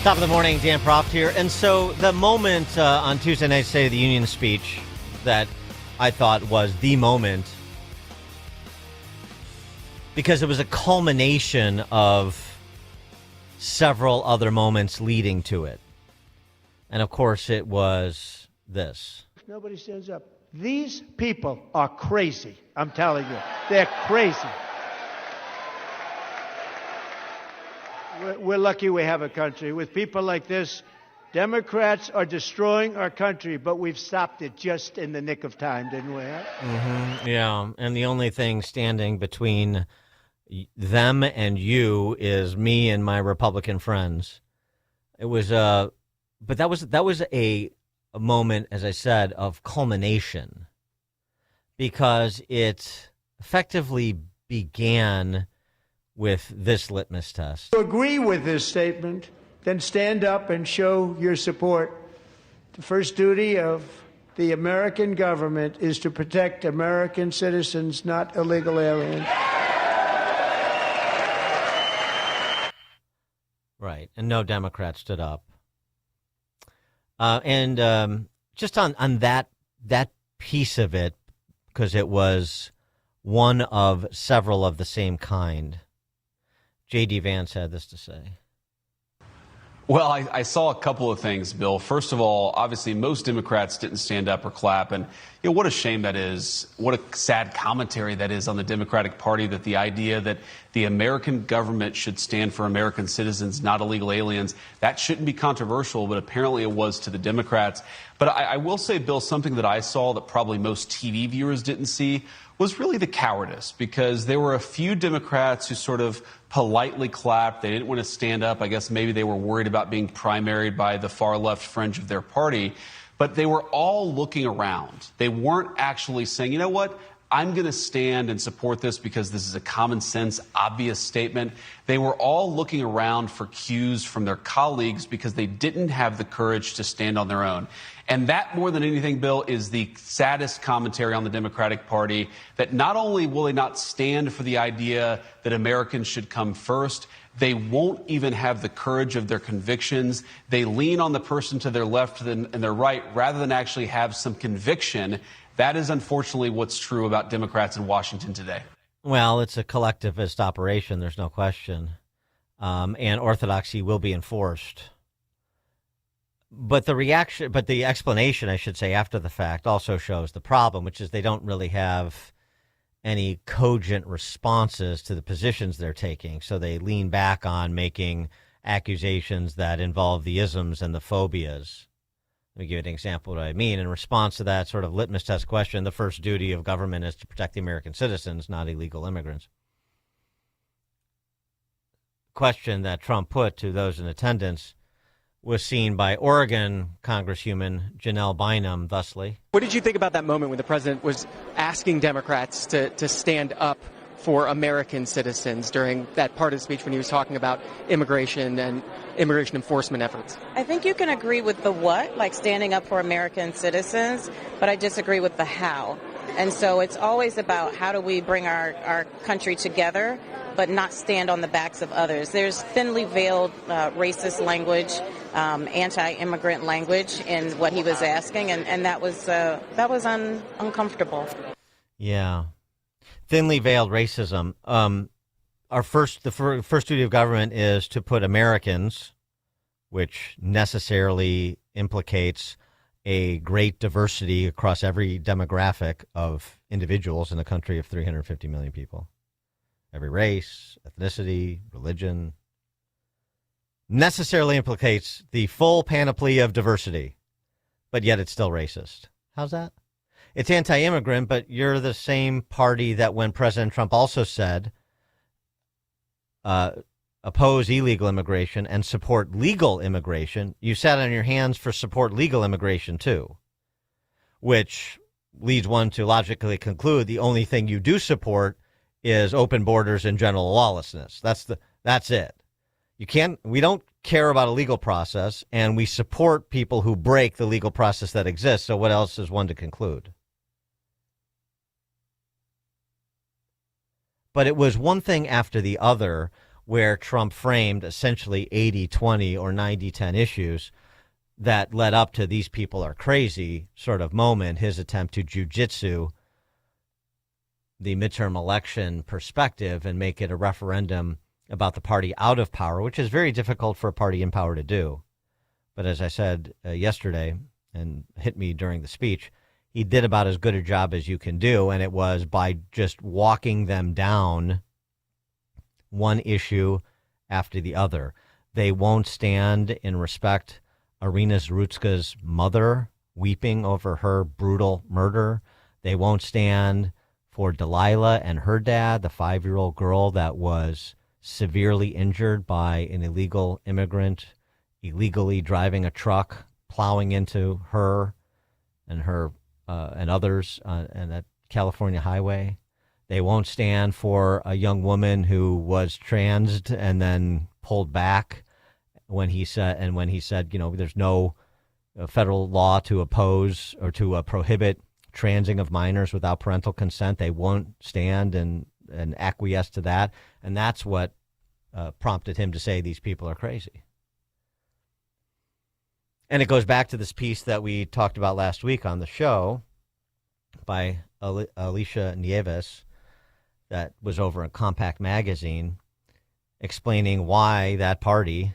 Top of the morning, Dan Proft here. And so the moment on Tuesday night State of the Union speech that I thought was the moment, because it was a culmination of several other moments leading to it. And of course it was this. Nobody stands up. These people are crazy. I'm telling you, they're crazy. We're lucky we have a country. With people like this, Democrats are destroying our country, but we've stopped it just in the nick of time, didn't we? Yeah, and the only thing standing between them and you is me and my Republican friends. It was but that was a moment, as I said, of culmination, because it effectively began with this litmus test. If you agree with this statement, then stand up and show your support. The first duty of the American government is to protect American citizens, not illegal aliens. Right, and no Democrat stood up. Just on that piece of it, because it was one of several of the same kind, J.D. Vance had this to say. Well, I saw a couple of things, Bill. First of all, obviously, most Democrats didn't stand up or clap. And, what a shame that is. What a sad commentary that is on the Democratic Party, that the idea that the American government should stand for American citizens, not illegal aliens, that shouldn't be controversial, but apparently it was to the Democrats. But I will say, Bill, something that I saw that probably most TV viewers didn't see was really the cowardice, because there were a few Democrats who sort of politely clapped. They didn't want to stand up. I guess maybe they were worried about being primaried by the far left fringe of their party. But they were all looking around. They weren't actually saying, you know what, I'm going to stand and support this because this is a common sense, obvious statement. They were all looking around for cues from their colleagues because they didn't have the courage to stand on their own. And that, more than anything, Bill, is the saddest commentary on the Democratic Party, that not only will they not stand for the idea that Americans should come first, they won't even have the courage of their convictions. They lean on the person to their left and their right rather than actually have some conviction. That is unfortunately what's true about Democrats in Washington today. Well, it's a collectivist operation, there's no question. And orthodoxy will be enforced. But the explanation, I should say, after the fact also shows the problem, which is they don't really have any cogent responses to the positions they're taking. So they lean back on making accusations that involve the isms and the phobias. Let me give you an example of what I mean. In response to that sort of litmus test question, the first duty of government is to protect the American citizens, not illegal immigrants. Question that Trump put to those in attendance was seen by Oregon Congresswoman Janelle Bynum thusly. What did you think about that moment when the president was asking Democrats to stand up for American citizens during that part of the speech when he was talking about immigration and immigration enforcement efforts? I think you can agree with the what, like standing up for American citizens, but I disagree with the how. And so it's always about how do we bring our country together, but not stand on the backs of others. There's thinly veiled racist language, anti-immigrant language in what he was asking, and that was uncomfortable. Yeah. Thinly veiled racism. The first duty of government is to put Americans, which necessarily implicates a great diversity across every demographic of individuals in a country of 350 million people. Every race, ethnicity, religion, necessarily implicates the full panoply of diversity, but yet it's still racist. How's that? It's anti-immigrant, but you're the same party that when President Trump also said oppose illegal immigration and support legal immigration, you sat on your hands for support legal immigration too, which leads one to logically conclude the only thing you do support is open borders and general lawlessness. That's it. We don't care about a legal process, and we support people who break the legal process that exists. So what else is one to conclude? But it was one thing after the other where Trump framed essentially 80-20 or 90-10 issues that led up to these people are crazy sort of moment, his attempt to jujitsu the midterm election perspective and make it a referendum about the party out of power, which is very difficult for a party in power to do. But as I said yesterday and hit me during the speech, he did about as good a job as you can do, and it was by just walking them down one issue after the other. They won't stand in respect Irina Zrutska's mother weeping over her brutal murder. They won't stand for Delilah and her dad, the 5-year-old girl that was severely injured by an illegal immigrant illegally driving a truck, plowing into her and others on that California highway. They won't stand for a young woman who was transed and then pulled back when he said, there's no federal law to oppose or to prohibit transing of minors without parental consent. They won't stand and acquiesce to that. And that's what prompted him to say these people are crazy. And it goes back to this piece that we talked about last week on the show by Alicia Nieves that was over in Compact Magazine explaining why that party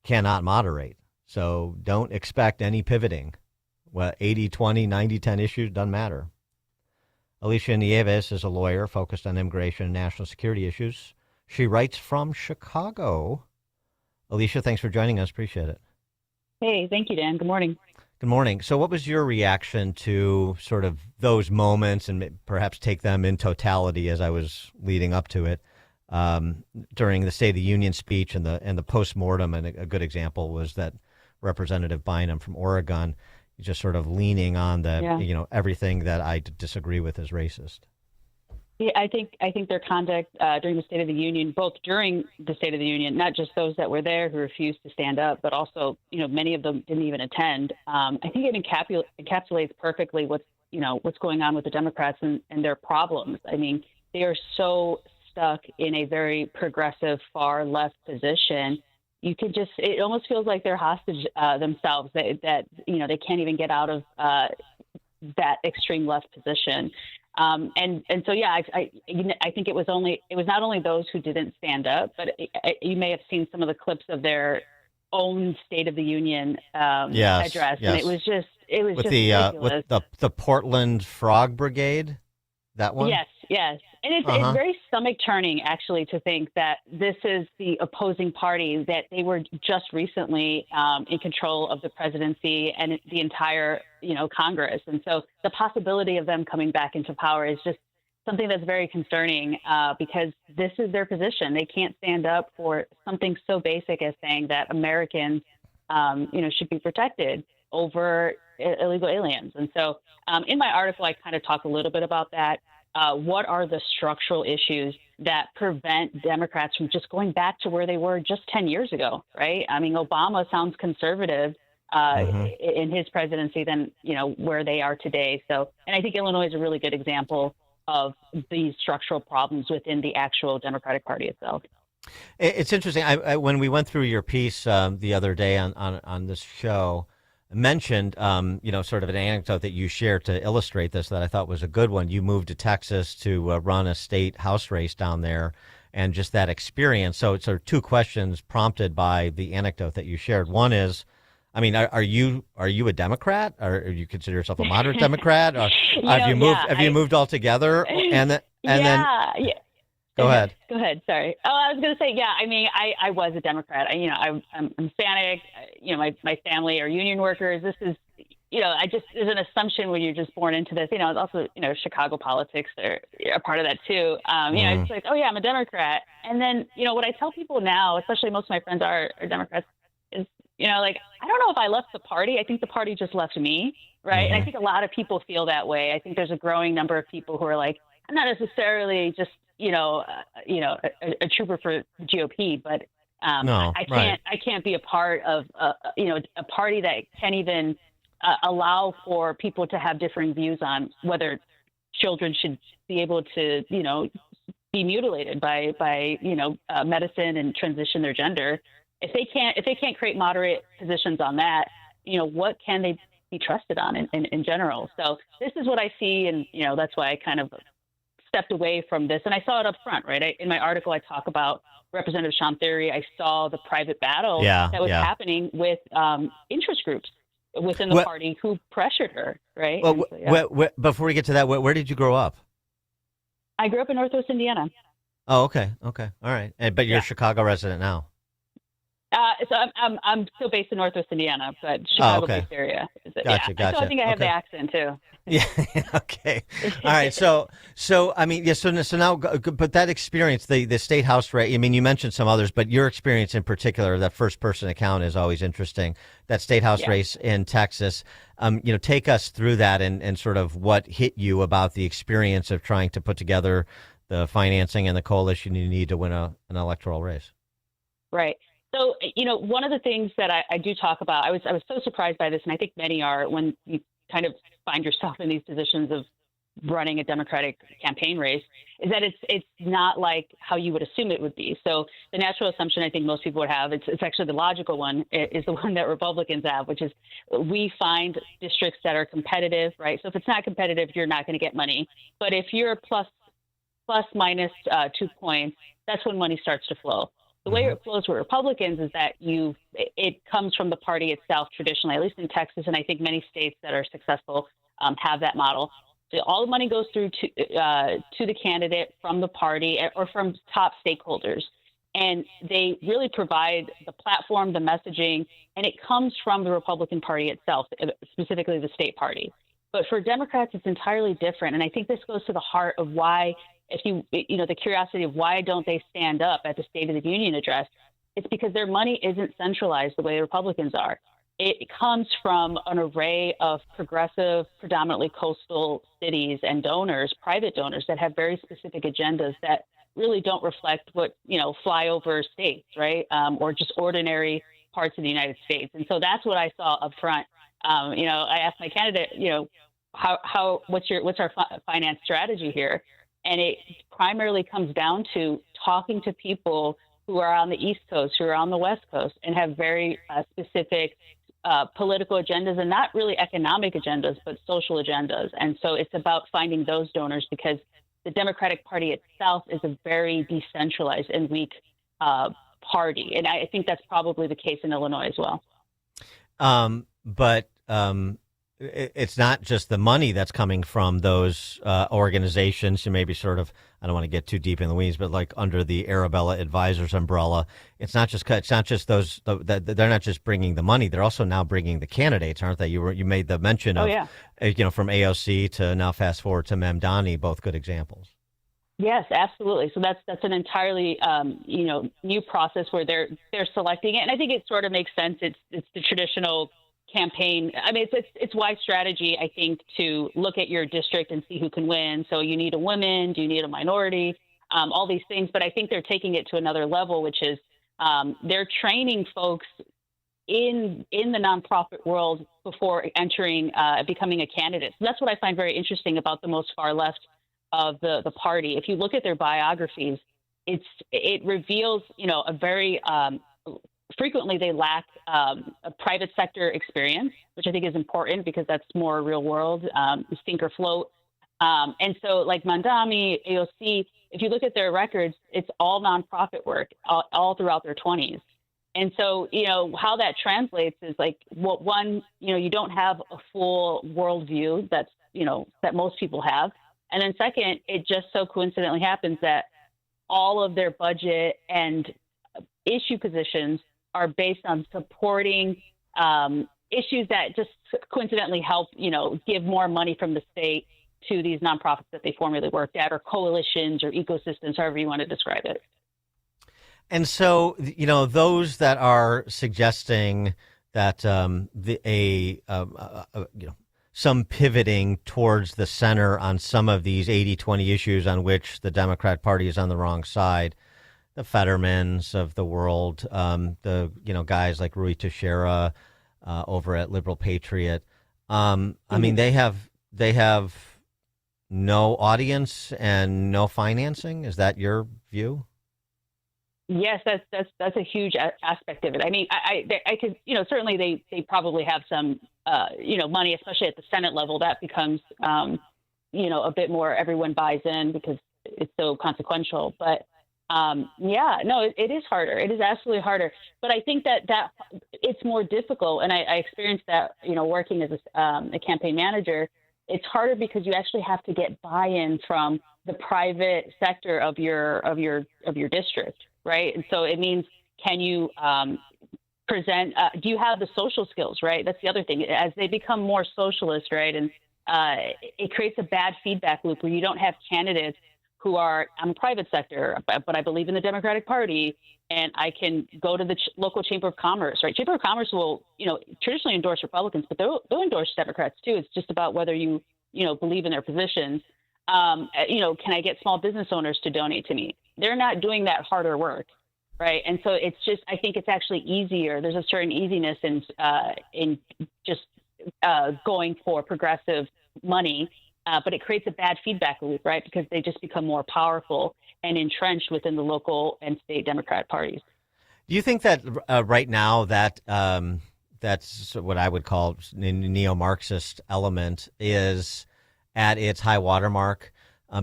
cannot moderate. So don't expect any pivoting. Well, 80-20, 90-10 issues, doesn't matter. Alicia Nieves is a lawyer focused on immigration and national security issues. She writes from Chicago. Alicia, thanks for joining us. Appreciate it. Hey, thank you, Dan. Good morning. Good morning. So what was your reaction to sort of those moments and perhaps take them in totality as I was leading up to it during the State of the Union speech and the postmortem? And a good example was that Representative Bynum from Oregon just sort of leaning on everything that I disagree with is racist. Yeah, I think their conduct during the State of the Union, both during the State of the Union, not just those that were there who refused to stand up, but also, many of them didn't even attend. I think it encapsulates perfectly what's going on with the Democrats and their problems. I mean, they are so stuck in a very progressive, far left position. It almost feels like they're hostage themselves. That they can't even get out of that extreme left position. And so, yeah, I think it was not only those who didn't stand up, but you may have seen some of the clips of their own State of the Union address, yes. And it was just with the Portland Frog Brigade, that one. Yes, and it's very stomach turning actually to think that this is the opposing party, that they were just recently in control of the presidency and the entire Congress, and so the possibility of them coming back into power is just something that's very concerning because this is their position. They can't stand up for something so basic as saying that Americans should be protected over illegal aliens. And so in my article, I kind of talk a little bit about that. What are the structural issues that prevent Democrats from just going back to where they were just 10 years ago, right? I mean, Obama sounds conservative in his presidency than, where they are today. So, and I think Illinois is a really good example of these structural problems within the actual Democratic Party itself. It's interesting. When we went through your piece the other day on this show, mentioned, sort of an anecdote that you shared to illustrate this that I thought was a good one. You moved to Texas to run a state house race down there and just that experience. So it's two questions prompted by the anecdote that you shared. One is, I mean, are you a Democrat, or you consider yourself a moderate Democrat, or have you moved altogether? And then Go ahead. Sorry. Oh, I was going to say, yeah. I mean, I was a Democrat. I'm Hispanic. My family are union workers. This is, there's an assumption when you're just born into this. Also, Chicago politics are a part of that too. It's like, oh yeah, I'm a Democrat. And then, what I tell people now, especially most of my friends are Democrats, is, I don't know if I left the party. I think the party just left me, right? Mm-hmm. And I think a lot of people feel that way. I think there's a growing number of people who are like, I'm not necessarily just a trooper for GOP, but I can't be a part of a party that can't even allow for people to have differing views on whether children should be able to be mutilated by medicine and transition their gender. If they can't create moderate positions on that, what can they be trusted on in general? So this is what I see, and that's why I kind of stepped away from this. And I saw it up front, right? In my article, I talk about Representative Sean Theory. I saw the private battle that was happening with interest groups within the party who pressured her, right? Well, before we get to that, where did you grow up? I grew up in Northwest Indiana. Oh, okay. All right. But you're a Chicago resident now. So I'm still based in Northwest Indiana, but Chicago-based area. Gotcha. So I think I have the accent too. Yeah. Okay. All right. So I mean, So now, but that experience, the state house race. I mean, you mentioned some others, but your experience in particular, that first person account is always interesting. That state house race in Texas. Take us through that and sort of what hit you about the experience of trying to put together the financing and the coalition you need to win an electoral race. Right. So, one of the things that I do talk about, I was so surprised by this, and I think many are, when you kind of find yourself in these positions of running a Democratic campaign race, is that it's not like how you would assume it would be. So the natural assumption I think most people would have, it's actually the logical one, is the one that Republicans have, which is we find districts that are competitive, right? So if it's not competitive, you're not going to get money. But if you're plus minus 2 points, that's when money starts to flow. The way it flows with Republicans is that it comes from the party itself traditionally, at least in Texas, and I think many states that are successful have that model. So all the money goes through to the candidate from the party or from top stakeholders, and they really provide the platform, the messaging, and it comes from the Republican Party itself, specifically the state party. But for Democrats, it's entirely different, and I think this goes to the heart of why. The curiosity of why don't they stand up at the State of the Union address, it's because their money isn't centralized the way the Republicans are. It comes from an array of progressive, predominantly coastal cities and donors, private donors that have very specific agendas that really don't reflect what, flyover states, right? Or just ordinary parts of the United States. And so that's what I saw up front. I asked my candidate, what's our finance strategy here? And it primarily comes down to talking to people who are on the East Coast, who are on the West Coast, and have very specific political agendas, and not really economic agendas, but social agendas. And so it's about finding those donors, because the Democratic Party itself is a very decentralized and weak party. And I think that's probably the case in Illinois as well. But it's not just the money that's coming from those organizations who maybe sort of, I don't want to get too deep in the weeds, but like under the Arabella Advisors umbrella, it's not just those, they're not just bringing the money, they're also now bringing the candidates, aren't they? You made the mention of, from AOC to now fast forward to Mamdani, both good examples. Yes, absolutely. So that's an entirely new process where they're selecting it, and I think it sort of makes sense. It's the traditional campaign. I mean, it's wise strategy, I think, to look at your district and see who can win. So you need a woman, do you need a minority, all these things. But I think they're taking it to another level, which is they're training folks in the nonprofit world before entering, becoming a candidate. So that's what I find very interesting about the most far left of the party. If you look at their biographies, it reveals, a very frequently they lack a private sector experience, which I think is important because that's more real world, sink or float. And so like Mamdani, AOC, if you look at their records, it's all nonprofit work all throughout their 20s. And so, how that translates is like, you don't have a full worldview that most people have. And then second, it just so coincidentally happens that all of their budget and issue positions are based on supporting issues that just coincidentally help, give more money from the state to these nonprofits that they formerly worked at, or coalitions or ecosystems, however you want to describe it. And so, those that are suggesting that some pivoting towards the center on some of these 80-20 issues on which the Democrat Party is on the wrong side, the Fettermans of the world, the guys like Rui Teixeira over at Liberal Patriot. I mean, they have no audience and no financing? Is that your view? Yes, that's a huge aspect of it. I mean, I could, certainly they probably have some, money, especially at the Senate level. That becomes, a bit more. Everyone buys in because it's so consequential. But yeah, no, it is harder. It is absolutely harder. But I think that it's more difficult, and I experienced that, working as a campaign manager. It's harder because you actually have to get buy-in from the private sector of your district, right? And so it means, can you present? Do you have the social skills, right? That's the other thing. As they become more socialist, right, and it creates a bad feedback loop where you don't have candidates who are, I'm a private sector, but I believe in the Democratic Party, and I can go to the local Chamber of Commerce, right? Chamber of Commerce will, traditionally endorse Republicans, but they'll endorse Democrats too. It's just about whether you, believe in their positions. Can I get small business owners to donate to me? They're not doing that harder work, right? And so it's just, I think it's actually easier. There's a certain easiness in just going for progressive money. But it creates a bad feedback loop, right? Because they just become more powerful and entrenched within the local and state Democrat parties. Do you think that right now that that's what I would call neo-Marxist element is at its high watermark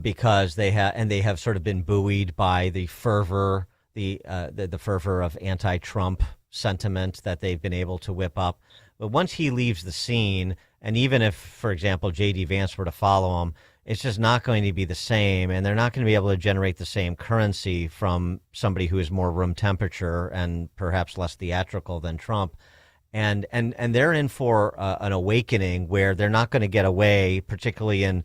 because they have sort of been buoyed by the fervor, the fervor of anti-Trump sentiment that they've been able to whip up. But once he leaves the scene, and even if, for example, J.D. Vance were to follow him, it's just not going to be the same, and they're not going to be able to generate the same currency from somebody who is more room temperature and perhaps less theatrical than Trump. And they're in for an awakening where they're not going to get away, particularly in,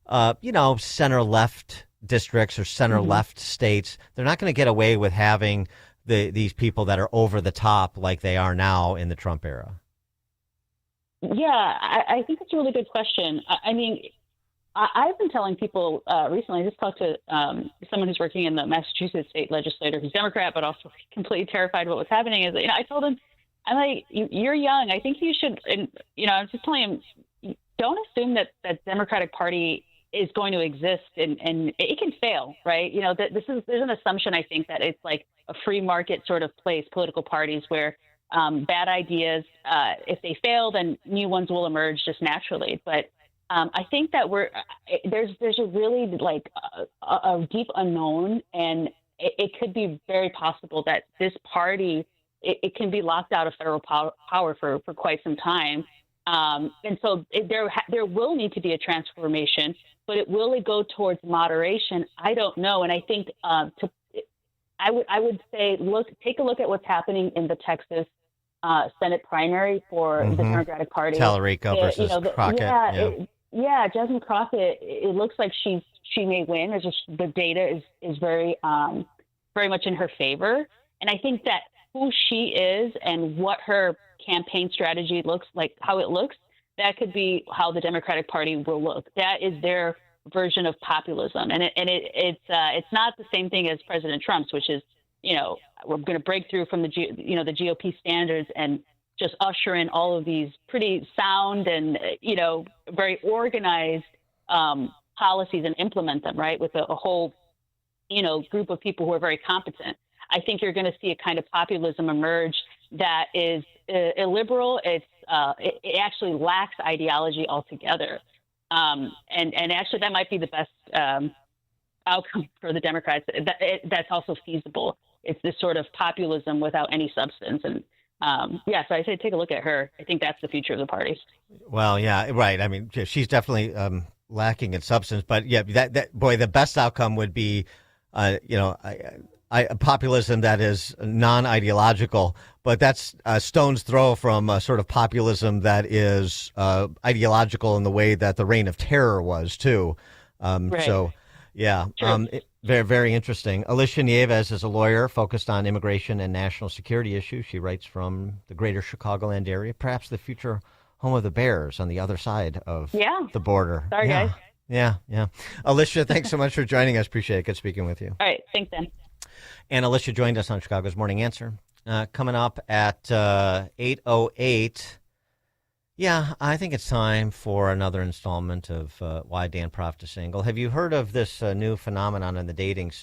center-left districts or center-left states. They're not going to get away with having these people that are over the top like they are now in the Trump era. Yeah, I think that's a really good question. I mean, I've been telling people recently, I just talked to someone who's working in the Massachusetts state legislature who's Democrat, but also completely terrified of what was happening. Is, I told him, I'm like, you're young. I think you should, and, I was just telling him, don't assume that Democratic Party is going to exist and it can fail, right? There's an assumption, I think, that it's like a free market sort of place, political parties where bad ideas, if they fail, then new ones will emerge just naturally. But I think that there's a really a deep unknown, and it could be very possible that this party, it can be locked out of federal power for quite some time. And so there will need to be a transformation, but will it go towards moderation? I don't know. And I think I would say, take a look at what's happening in the Texas Senate primary for the Democratic Party. Tallarico versus Crockett. Jasmine Crockett. It looks like she may win. The data is very very much in her favor, and I think that who she is and what her campaign strategy looks like, how it looks, that could be how the Democratic Party will look. That is their version of populism, and it's not the same thing as President Trump's, which is, we're going to break through from the GOP standards and just usher in all of these pretty sound and, very organized policies and implement them, right, with a whole, group of people who are very competent. I think you're going to see a kind of populism emerge that is illiberal. It actually lacks ideology altogether. And actually that might be the best outcome for the Democrats. That's also feasible. It's this sort of populism without any substance. And so I say take a look at her. I think that's the future of the party. Well, yeah, right. I mean, she's definitely lacking in substance. But yeah, the best outcome would be, populism that is non-ideological. But that's a stone's throw from a sort of populism that is ideological in the way that the Reign of Terror was too. Right. So, yeah. Very, very interesting. Alicia Nieves is a lawyer focused on immigration and national security issues. She writes from the greater Chicagoland area, perhaps the future home of the Bears on the other side of the border. Sorry, guys. Yeah. Alicia, thanks so much for joining us. Appreciate it. Good speaking with you. All right. Thanks, Ben. And Alicia joined us on Chicago's Morning Answer. Coming up at 8:08. Yeah, I think it's time for another installment of Why Dan Proft is Single. Have you heard of this new phenomenon in the dating scene?